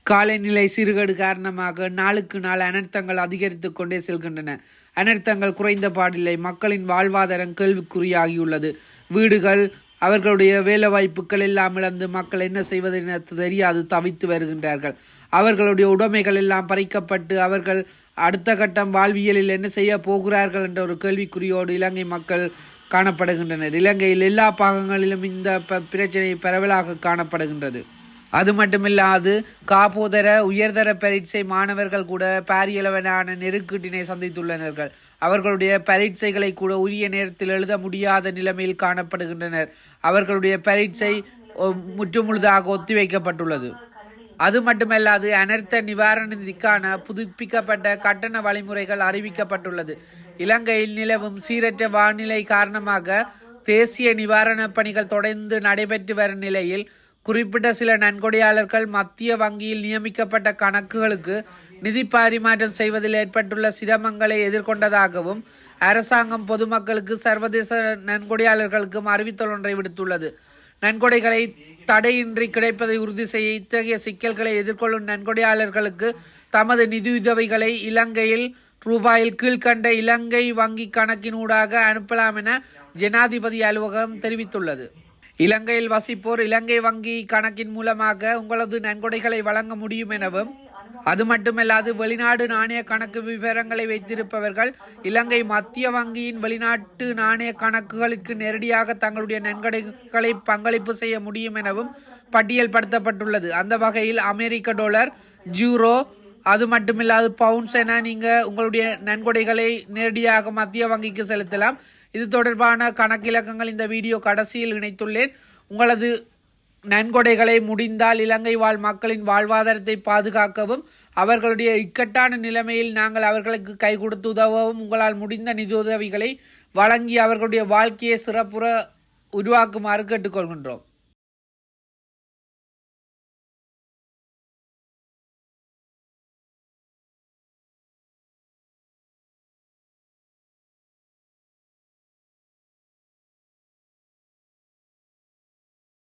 காலநிலை சீர்கேடு காரணமாக நாளுக்கு நாள் அனர்த்தங்கள் அதிகரித்து கொண்டே செல்கின்றன. அனர்த்தங்கள் குறைந்த பாடில்லை. மக்களின் வாழ்வாதாரம் கேள்விக்குறியாகியுள்ளது. வீடுகள், அவர்களுடைய வேலை வாய்ப்புகள் எல்லாம் இழந்து மக்கள் என்ன செய்வது என தெரியாது தவித்து வருகின்றார்கள். அவர்களுடைய உடைமைகள் எல்லாம் பறிக்கப்பட்டு அவர்கள் அடுத்த கட்டம் வாழ்வியலில் என்ன செய்ய போகிறார்கள் என்ற ஒரு கேள்விக்குறியோடு இலங்கை மக்கள் காணப்படுகின்றனர். இலங்கையில் எல்லா பாகங்களிலும் இந்த பிரச்சனை பரவலாக காணப்படுகின்றது. அது மட்டுமில்லாது காப்போதர உயர்தர பரீட்சை மாணவர்கள் கூட பாரியளவிலான நெருக்கீட்டினை சந்தித்துள்ளனர்கள். அவர்களுடைய பரீட்சைகளை கூட உரிய நேரத்தில் எழுத முடியாத நிலைமையில் காணப்படுகின்றனர். அவர்களுடைய பரீட்சை முற்றுமுழுதாக ஒத்திவைக்கப்பட்டுள்ளது. அது மட்டுமல்லாது அனர்த்த நிவாரண நிதிக்கான புதுப்பிக்கப்பட்ட கட்டண வழிமுறைகள் அறிவிக்கப்பட்டுள்ளது. இலங்கையில் நிலவும் சீரற்ற வானிலை காரணமாக தேசிய நிவாரணப் பணிகள் தொடர்ந்து நடைபெற்று வரும் நிலையில் குறிப்பிட்ட சில நன்கொடையாளர்கள் மத்திய வங்கியில் நியமிக்கப்பட்ட கணக்குகளுக்கு நிதி பரிமாற்றம் செய்வதில் ஏற்பட்டுள்ள சிரமங்களை எதிர்கொண்டதாகவும் அரசாங்கம் பொதுமக்களுக்கு சர்வதேச நன்கொடையாளர்களுக்கும் அறிவித்தல் ஒன்றை விடுத்துள்ளது. நன்கொடைகளை தடையின்றி கிடைப்பதை உறுதி செய்ய இத்தகைய சிக்கல்களை எதிர்கொள்ளும் நன்கொடையாளர்களுக்கு தமது நிதியுதவிகளை இலங்கையில் ரூபாயில் கீழ்கண்ட இலங்கை வங்கி கணக்கினூடாக அனுப்பலாம் என ஜனாதிபதி அலுவலகம் தெரிவித்துள்ளது. இலங்கையில் வசிப்போர் இலங்கை வங்கி கணக்கின் மூலமாக உங்களது நன்கொடைகளை வழங்க முடியும் எனவும், அது மட்டுமல்லாது வெளிநாடு நாணய கணக்கு விவரங்களை வைத்திருப்பவர்கள் இலங்கை மத்திய வங்கியின் வெளிநாட்டு நாணய கணக்குகளுக்கு நேரடியாக தங்களுடைய நன்கொடைகளை பங்களிப்பு செய்ய முடியும் எனவும் பட்டியல்படுத்தப்பட்டுள்ளது. அந்த வகையில் அமெரிக்க டாலர், யூரோ, அது மட்டுமில்லாது பவுண்ட்ஸ் என நீங்கள் உங்களுடைய நன்கொடைகளை நேரடியாக மத்திய வங்கிக்கு செலுத்தலாம். இது தொடர்பான கணக்கிலக்கங்கள் இந்த வீடியோ கடைசியில் இணைத்துள்ளேன். உங்களது நன்கொடைகளை முடிந்தால் இலங்கை வாழ் மக்களின் வாழ்வாதாரத்தை பாதுகாக்கவும் அவர்களுடைய இக்கட்டான நிலைமையில் நாங்கள் அவர்களுக்கு கை கொடுத்து உதவவும் உங்களால் முடிந்த நிதியுதவிகளை வழங்கி அவர்களுடைய வாழ்க்கையை சிறப்புற உருவாக்குமாறு கேட்டுக்கொள்கின்றோம்.